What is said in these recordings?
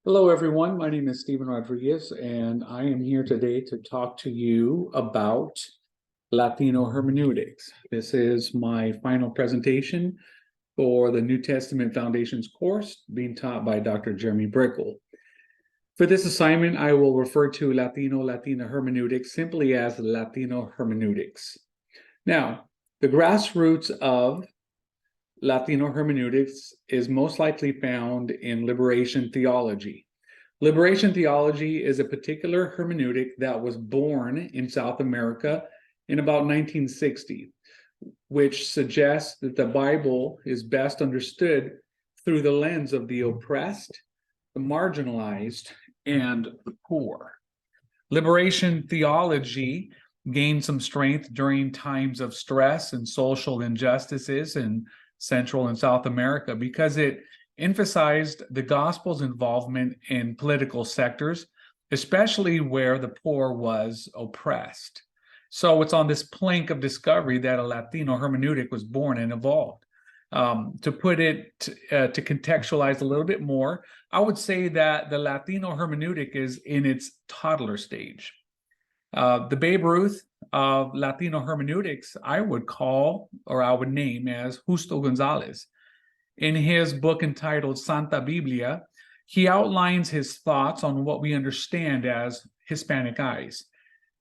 Hello, everyone. My name is Stephen Rodriguez, and I am here today to talk to you about Latino hermeneutics. This is my final presentation for the New Testament Foundations course being taught by Dr. Jeremy Brickle. For this assignment, I will refer to Latina hermeneutics simply as Latino hermeneutics. Now, the grassroots of Latino hermeneutics is most likely found in liberation theology. Liberation theology is a particular hermeneutic that was born in South America in about 1960, which suggests that the Bible is best understood through the lens of the oppressed, the marginalized, and the poor. Liberation theology gained some strength during times of stress and social injustices in Central and South America because it emphasized the gospel's involvement in political sectors, especially where the poor was oppressed. So it's on this plank of discovery that a Latino hermeneutic was born and evolved. To put it, to contextualize a little bit more, I would say that the Latino hermeneutic is in its toddler stage. The Babe Ruth of Latino hermeneutics, I would name as Justo Gonzalez. In his book entitled Santa Biblia, he outlines his thoughts on what we understand as Hispanic eyes,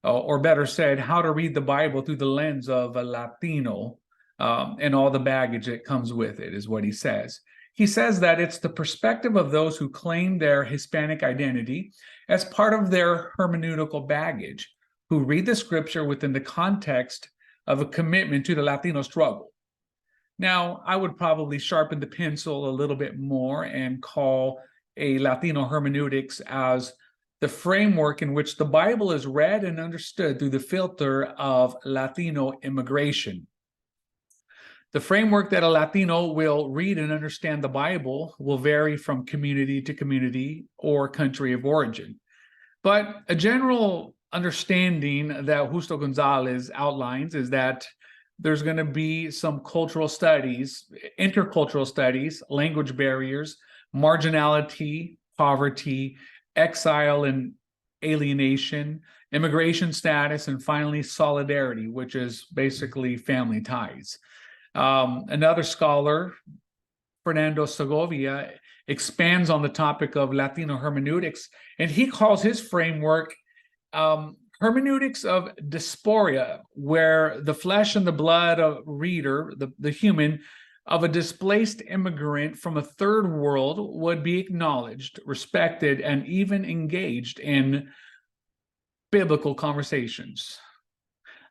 or better said, how to read the Bible through the lens of a Latino and all the baggage that comes with it, is what he says. He says that it's the perspective of those who claim their Hispanic identity as part of their hermeneutical baggage, who read the scripture within the context of a commitment to the Latino struggle. Now, I would probably sharpen the pencil a little bit more and call a Latino hermeneutics as the framework in which the Bible is read and understood through the filter of Latino immigration. The framework that a Latino will read and understand the Bible will vary from community to community or country of origin. But a general understanding that Justo Gonzalez outlines is that there's going to be some cultural studies, intercultural studies, language barriers, marginality, poverty, exile and alienation, immigration status, and finally solidarity, which is basically family ties. Another scholar, Fernando Segovia, expands on the topic of Latino hermeneutics, and he calls his framework hermeneutics of dysphoria, where the flesh and the blood of reader, the human, of a displaced immigrant from a third world would be acknowledged, respected, and even engaged in biblical conversations.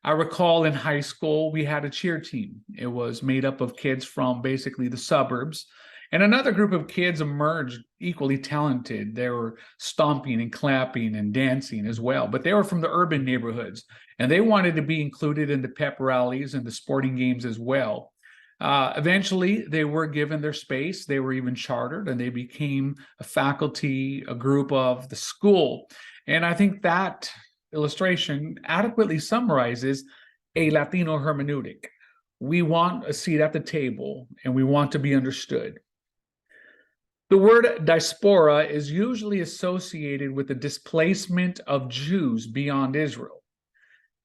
I recall in high school, we had a cheer team. It was made up of kids from basically the suburbs. And another group of kids emerged equally talented. They were stomping and clapping and dancing as well, but they were from the urban neighborhoods, and they wanted to be included in the pep rallies and the sporting games as well. Eventually, they were given their space. They were even chartered, and they became a faculty, a group of the school. And I think that illustration adequately summarizes a Latino hermeneutic. We want a seat at the table, and we want to be understood. The word diaspora is usually associated with the displacement of Jews beyond Israel.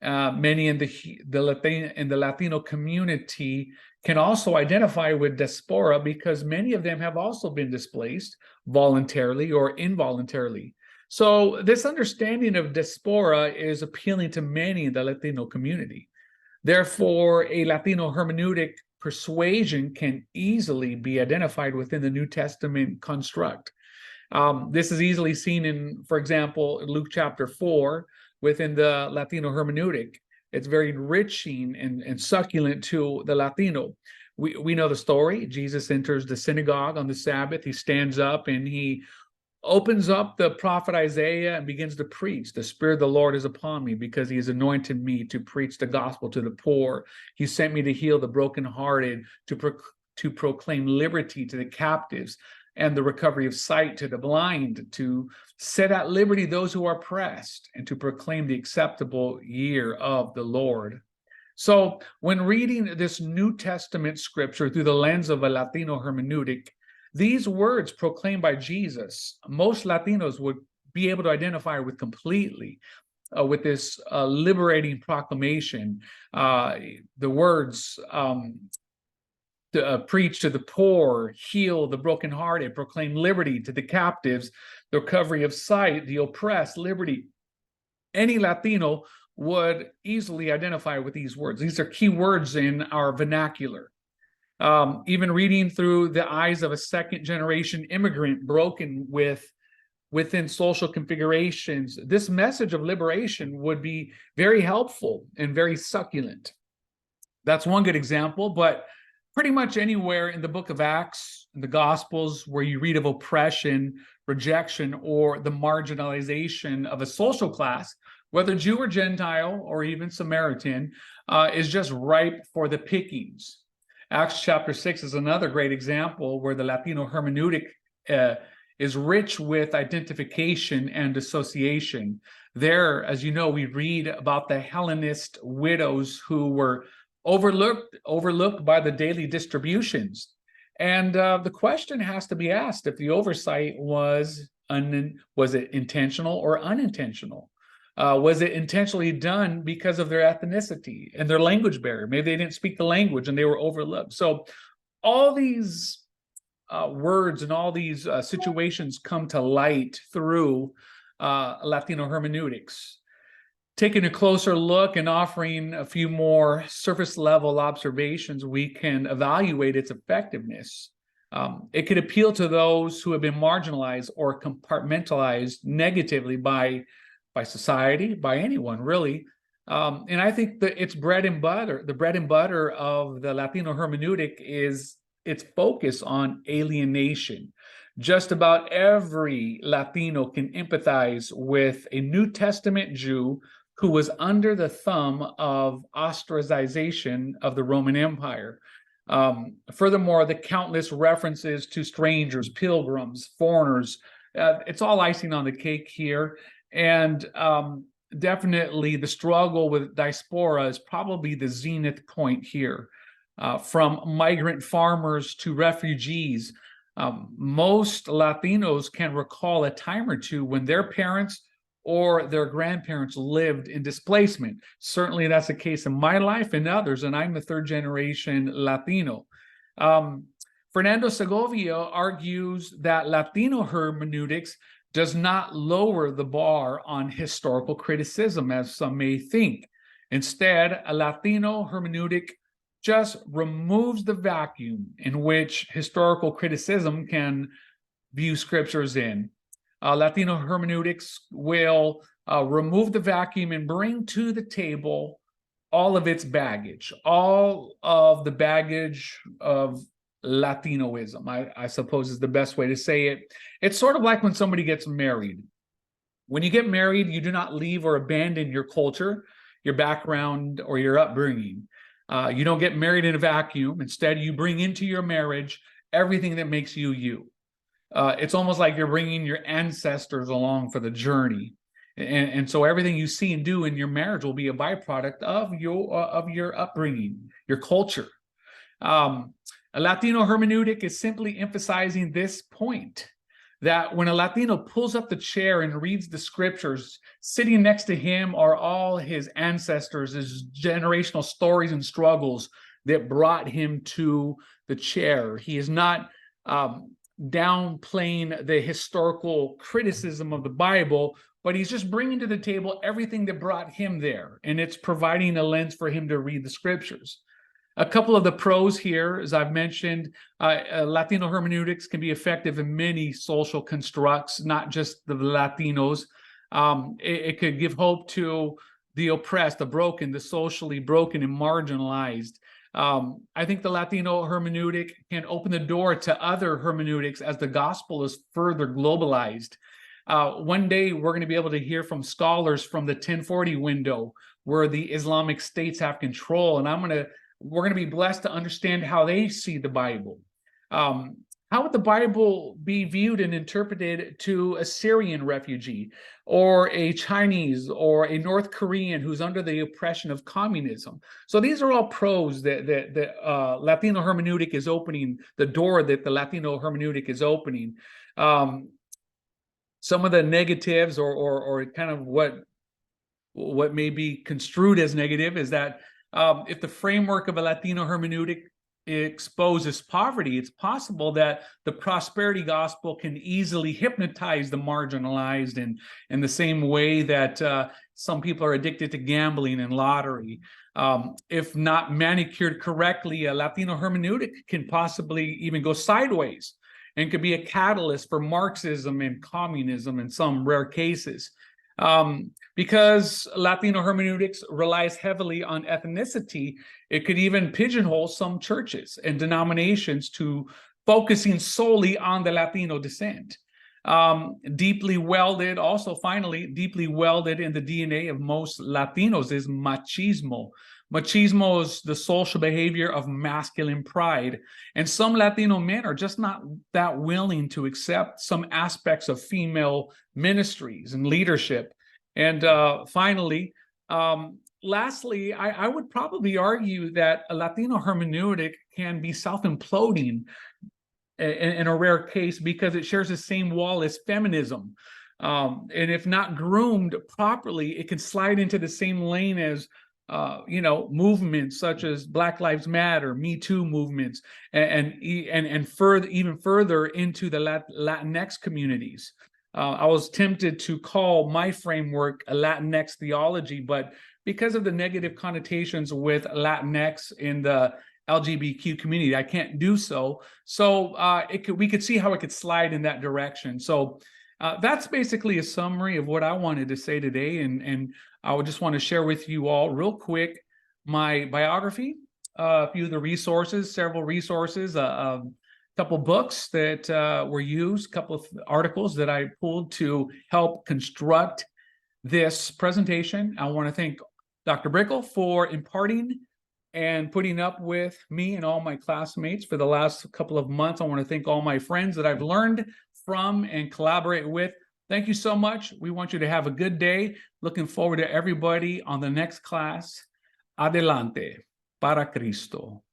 Many in the Latino community can also identify with diaspora because many of them have also been displaced voluntarily or involuntarily. So this understanding of diaspora is appealing to many in the Latino community. Therefore, a Latino hermeneutic persuasion can easily be identified within the New Testament construct. This is easily seen in, for example, Luke chapter 4, within the Latino hermeneutic. It's very enriching and succulent to the Latino. We know the story. Jesus enters the synagogue on the Sabbath. He stands up and he opens up the prophet Isaiah and begins to preach. The Spirit of the Lord is upon me because he has anointed me to preach the gospel to the poor. He sent me to heal the brokenhearted, to proclaim liberty to the captives and the recovery of sight to the blind, to set at liberty those who are oppressed, and to proclaim the acceptable year of the Lord. So when reading this New Testament scripture through the lens of a Latino hermeneutic, These words proclaimed by Jesus, most Latinos would be able to identify with completely. With this liberating proclamation, the words preach to the poor, heal the brokenhearted, proclaim liberty to the captives, the recovery of sight, the oppressed, liberty. Any Latino would easily identify with these words. These are key words in our vernacular. Even reading through the eyes of a second-generation immigrant broken within social configurations, this message of liberation would be very helpful and very succulent. That's one good example, but pretty much anywhere in the book of Acts, in the Gospels, where you read of oppression, rejection, or the marginalization of a social class, whether Jew or Gentile or even Samaritan, is just ripe for the pickings. Acts chapter 6 is another great example where the Latino hermeneutic is rich with identification and association. There, as you know, we read about the Hellenist widows who were overlooked by the daily distributions. And the question has to be asked if the oversight was it intentional or unintentional? Was it intentionally done because of their ethnicity and their language barrier? Maybe they didn't speak the language and they were overlooked. So all these words and all these situations come to light through Latino hermeneutics. Taking a closer look and offering a few more surface level observations, we can evaluate its effectiveness. It could appeal to those who have been marginalized or compartmentalized negatively by society, by anyone really. And I think that its bread and butter, the bread and butter of the Latino hermeneutic is its focus on alienation. Just about every Latino can empathize with a New Testament Jew who was under the thumb of ostracization of the Roman Empire. Furthermore, the countless references to strangers, pilgrims, foreigners, it's all icing on the cake here. And definitely the struggle with diaspora is probably the zenith point here. From migrant farmers to refugees, most Latinos can recall a time or two when their parents or their grandparents lived in displacement. Certainly that's the case in my life and others, and I'm the third generation Latino. Fernando Segovia argues that Latino hermeneutics does not lower the bar on historical criticism, as some may think. Instead, a Latino hermeneutic just removes the vacuum in which historical criticism can view scriptures in. Latino hermeneutics will remove the vacuum and bring to the table all of its baggage, all of the baggage of Latinoism, I suppose is the best way to say it. It's sort of like when somebody gets married. When you get married, you do not leave or abandon your culture, your background, or your upbringing. You don't get married in a vacuum. Instead, you bring into your marriage everything that makes you you. It's almost like you're bringing your ancestors along for the journey. And so everything you see and do in your marriage will be a byproduct of your upbringing, your culture. A Latino hermeneutic is simply emphasizing this point, that when a Latino pulls up the chair and reads the scriptures, sitting next to him are all his ancestors, his generational stories and struggles that brought him to the chair. He is not downplaying the historical criticism of the Bible, but he's just bringing to the table everything that brought him there, and it's providing a lens for him to read the scriptures. A couple of the pros here, as I've mentioned, Latino hermeneutics can be effective in many social constructs, not just the Latinos. It could give hope to the oppressed, the broken, the socially broken and marginalized. I think the Latino hermeneutic can open the door to other hermeneutics as the gospel is further globalized. One day, we're going to be able to hear from scholars from the 1040 window, where the Islamic states have control, and we're going to be blessed to understand how they see the Bible. how would the Bible be viewed and interpreted to a Syrian refugee or a Chinese or a North Korean who's under the oppression of communism? So these are all pros that Latino hermeneutic is opening, the door that the Latino hermeneutic is opening. Some of the negatives or kind of what may be construed as negative is that if the framework of a Latino hermeneutic exposes poverty, it's possible that the prosperity gospel can easily hypnotize the marginalized in the same way that some people are addicted to gambling and lottery. If not manicured correctly, a Latino hermeneutic can possibly even go sideways and could be a catalyst for Marxism and communism in some rare cases. Because Latino hermeneutics relies heavily on ethnicity, it could even pigeonhole some churches and denominations to focusing solely on the Latino descent. Deeply welded, also finally, deeply welded in the DNA of most Latinos is machismo. Machismo is the social behavior of masculine pride. And some Latino men are just not that willing to accept some aspects of female ministries and leadership. And finally, lastly, I would probably argue that a Latino hermeneutic can be self-imploding in a rare case because it shares the same wall as feminism. And if not groomed properly, it can slide into the same lane as movements such as Black Lives Matter, Me Too movements, and further, even further into the Latinx communities. I was tempted to call my framework a Latinx theology, but because of the negative connotations with Latinx in the LGBTQ community, I can't do so. So we could see how it could slide in that direction. So that's basically a summary of what I wanted to say today. And I would just want to share with you all real quick my biography, a few of the resources, several resources, a couple books that were used, a couple of articles that I pulled to help construct this presentation. I want to thank Dr. Brickle for imparting and putting up with me and all my classmates for the last couple of months. I want to thank all my friends that I've learned from and collaborate with. Thank you so much. We want you to have a good day. Looking forward to everybody on the next class. Adelante, para Cristo.